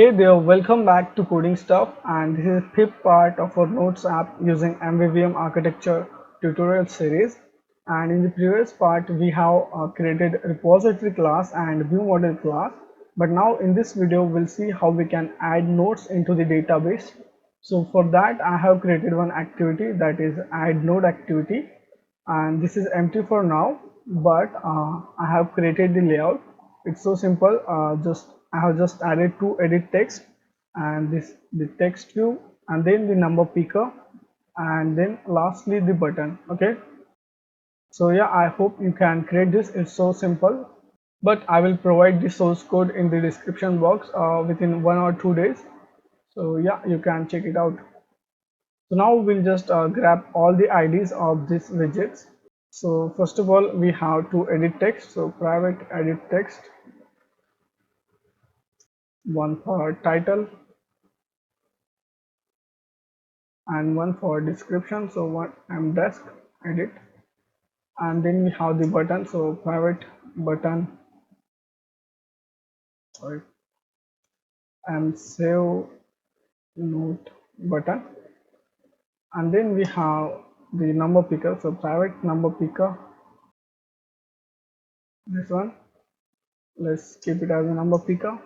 Hey there, welcome back to Coding Stuff, and this is the fifth part of our Notes app using MVVM architecture tutorial series. And in the previous part, we have created repository class and view model class. But now in this video, we'll see how we can add nodes into the database. So for that, I have created one activity, that is add node activity, and this is empty for now, but I have created the layout. It's so simple. Just I have just added two edit text, and this the text view, and then the number picker, and then lastly the button. Okay, so yeah, I hope you can create this. It's so simple, but I will provide the source code in the description box within 1 or 2 days. So yeah, you can check it out. So now we'll just grab all the IDs of these widgets. So first of all, we have to edit text. So private edit text, one for title and one for description. So one desk edit, and then we have the button. So private button, sorry, and save note button, and then we have the number picker. So private number picker, this one. Let's keep it as a number picker,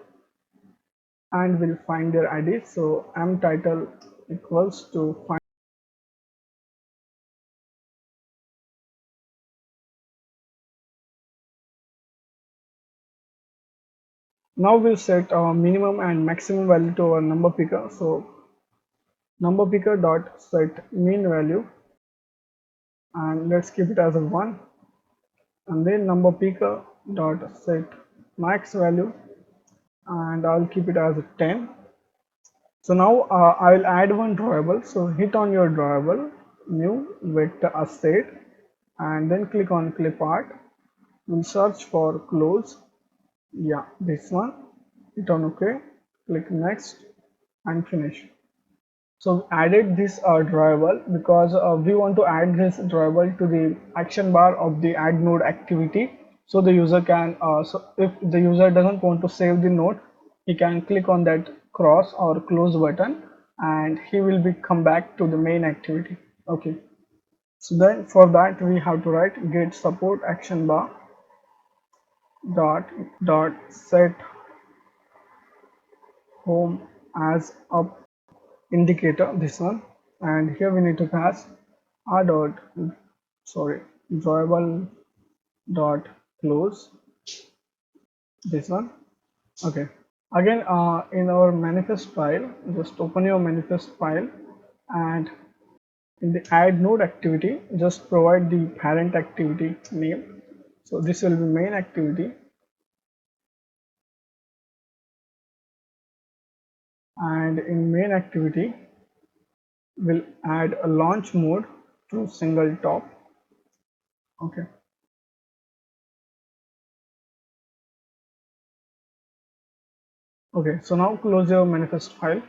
and we'll find their ID. So m title equals to find. Now we'll set our minimum and maximum value to our number picker. So number picker dot set mean value, and let's keep it as a 1, and then number picker dot set max value, and I'll keep it as a 10. So now I will add one drawable. So hit on your drawable, new vector asset, and then click on clip art. We'll search for close. Yeah, this one. Hit on OK, click next, and finish. So we added this drawable because we want to add this drawable to the action bar of the add node activity, so the user can so if the user doesn't want to save the node, he can click on that cross or close button, and he will be come back to the main activity. Okay, so then for that we have to write get support action bar dot set home as up indicator, this one, and here we need to pass r dot sorry drawable dot close, this one. Okay, again in our manifest file, just open your manifest file, and in the add node activity just provide the parent activity name. So this will be main activity, and in main activity we'll add a launch mode to single top. Okay, so now close your manifest file.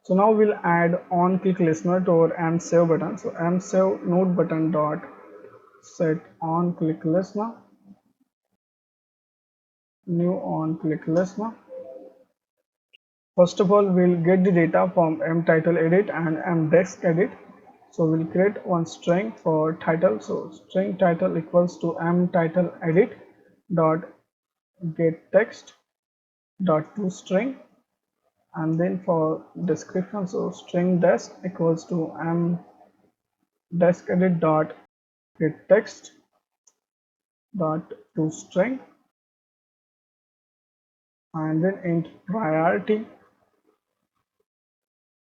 So now we'll add on click listener to our m save button. So m save node button dot set on click listener, new on click listener. First of all, we'll get the data from m title edit and m desk edit. So we'll create one string for title. So string title equals to m title edit dot get text dot to string, and then for description, so string desk equals to m desk edit dot get text dot to string, and then int priority,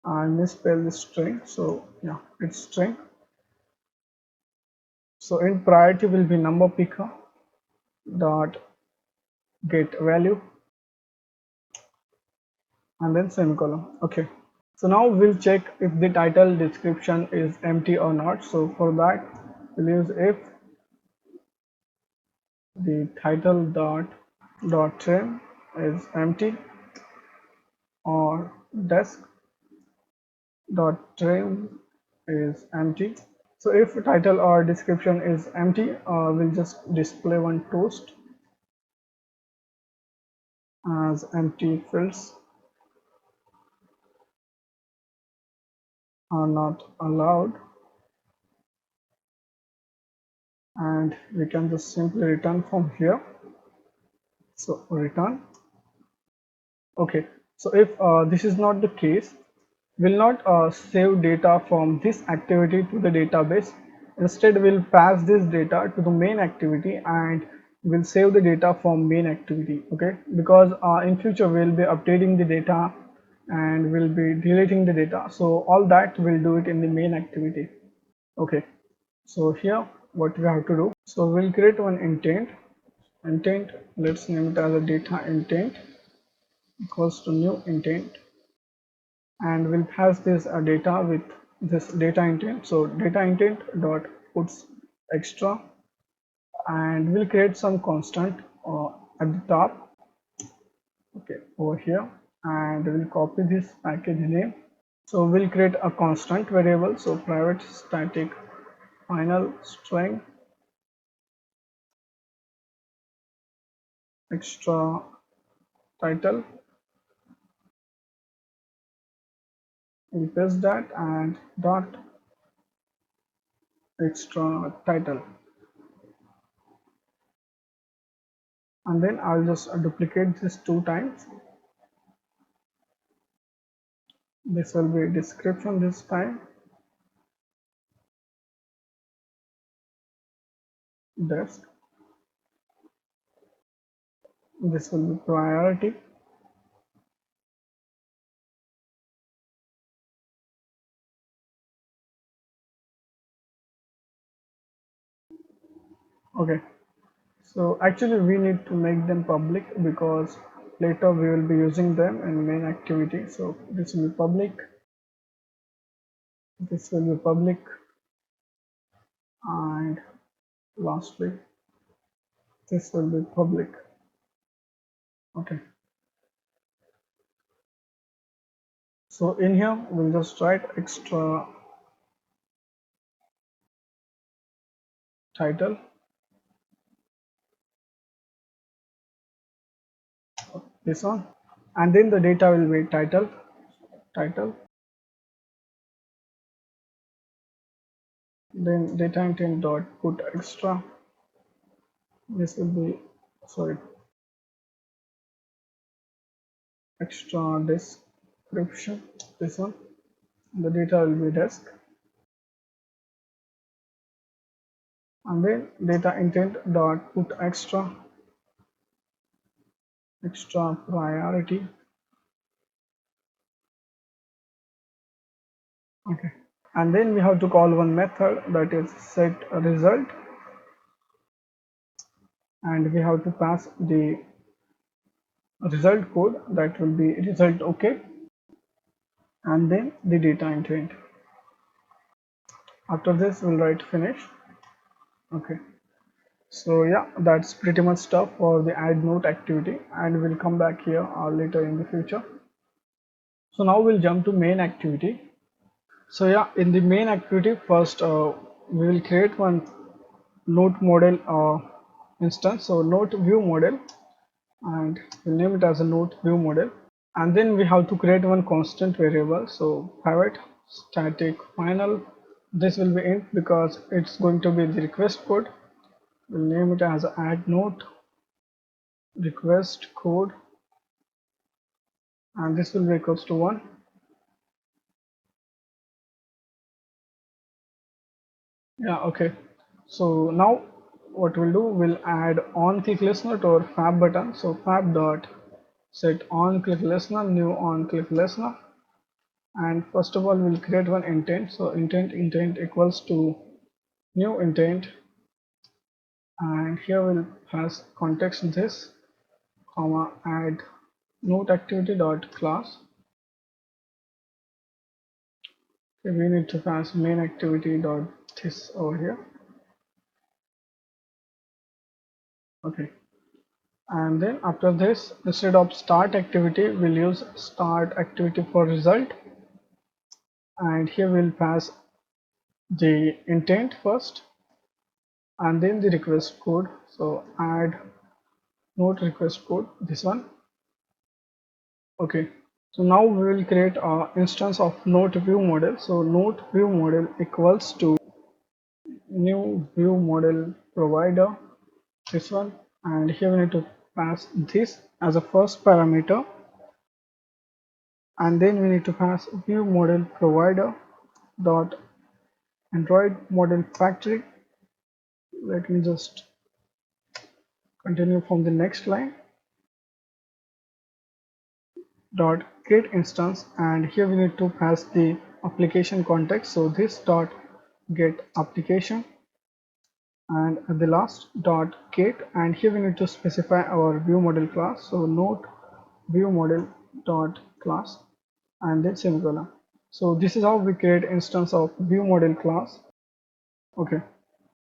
and misspell the string, so yeah, it's string. So int priority will be number picker dot get value, and then semicolon. Okay, so now we'll check if the title description is empty or not. So for that we'll use if the title dot trim is empty, or desk dot trim is empty. So if title or description is empty, we'll just display one toast. as empty fields are not allowed, and we can just simply return from here. So return. Okay, so if this is not the case, will not save data from this activity to the database. Instead, we'll pass this data to the main activity and we'll save the data from main activity. Okay, because in future we'll be updating the data and we'll be deleting the data, so all that we'll do it in the main activity. Okay, so here what we have to do, so we'll create one intent, let's name it as a data intent equals to new intent, and we'll pass this data with this data intent. So data intent dot puts extra, and we'll create some constant at the top, okay, over here, and we'll copy this package name. So we'll create a constant variable, so private static final string extra title. We'll paste that and dot extra title, and then I'll just duplicate this 2 times. This will be description this time, desk. This will be priority. Okay, so actually we need to make them public because later we will be using them in main activity. So this will be public, this will be public, and lastly this will be public. Okay, so in here we'll just write extra title, this one, and then the data will be title, then data intent dot put extra. This will be, sorry, extra description, this one, the data will be desk, and then data intent dot put extra priority. Okay, and then we have to call one method, that is set result, and we have to pass the result code, that will be result. Okay, and then the data intent. After this we'll write finish. Okay, so yeah, that's pretty much stuff for the add note activity, and we'll come back here later in the future. So now we'll jump to main activity. So yeah, in the main activity, first we will create one note model instance, so note view model, and we'll name it as a note view model. And then we have to create one constant variable, so private static final. This will be int because it's going to be the request code. We'll name it as add note request code, and this will be equals to 1. Yeah, okay, so now what we'll do, we'll add on click listener to our fab button. So fab dot set on click listener, new on click listener, and first of all we'll create one intent. So intent equals to new intent, and here we'll pass context this comma add note activity dot class. Okay, we need to pass main activity dot this over here. Okay, and then after this, instead of start activity, we'll use start activity for result, and here we'll pass the intent first and then the request code. So add note request code, this one, Okay, so now we will create a instance of node view model. So node view model equals to new view model provider, this one, and here we need to pass this as a first parameter, and then we need to pass view model provider dot Android model factory. Let me just continue from the next line, dot get instance, and here we need to pass the application context. So this dot get application, and at the last dot get, and here we need to specify our view model class. So node view model dot class, and then semicolon. So this is how we create instance of view model class. Okay,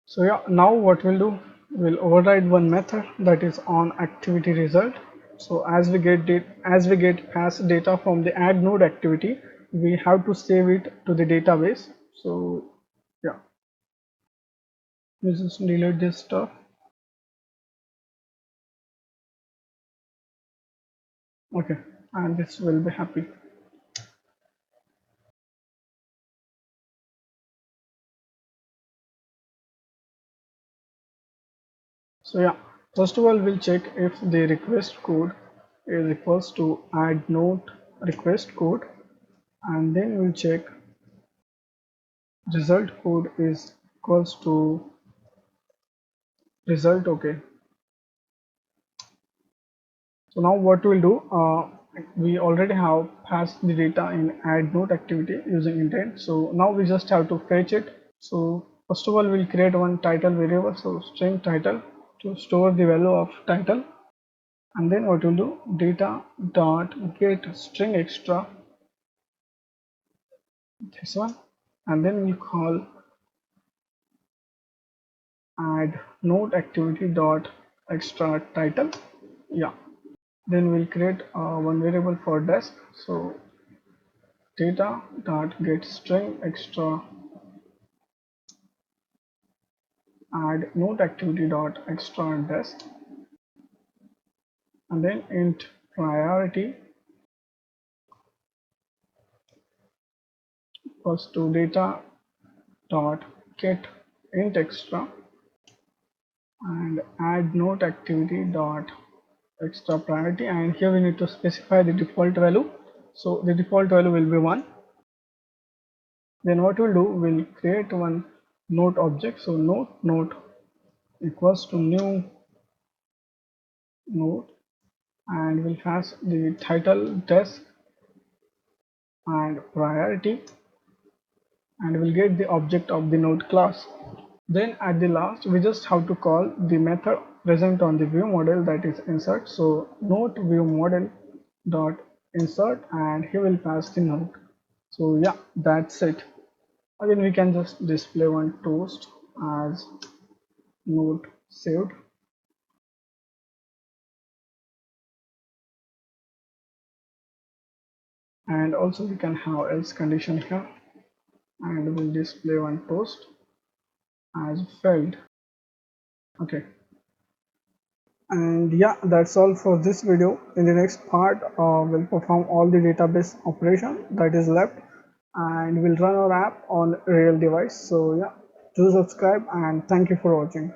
so yeah, now what we'll do, we'll override one method that is on activity result. So as we get past data from the add node activity, we have to save it to the database. So yeah, let's just delete this stuff. Okay, and this will be happy. So yeah, first of all we'll check if the request code is equals to add node request code, and then we'll check result code is equals to result. Okay, so now what we'll do, we already have passed the data in add node activity using intent, so now we just have to fetch it. So first of all we'll create one title variable, so string title, to store the value of title, and then what we'll do, data dot get string extra, this one, and then we'll call add node activity dot extra title. Yeah, then we'll create one variable for desk. So data dot get string extra, add node activity dot extra desk, and then int priority equals to data dot get int extra, and add node activity dot extra priority, and here we need to specify the default value. So the default value will be 1. Then what we'll do, we'll create one node object. So node equals to new node, and we'll pass the title desk and priority, and we'll get the object of the node class. Then at the last we just have to call the method present on the view model, that is insert. So node view model dot insert, and he will pass the node. So yeah, that's it. Again we can just display one toast as node saved, and also we can have else condition here, and we'll display one toast as failed. Okay, and yeah, that's all for this video. In the next part we'll perform all the database operation that is left, and we'll run our app on real device. So yeah, do subscribe, and thank you for watching.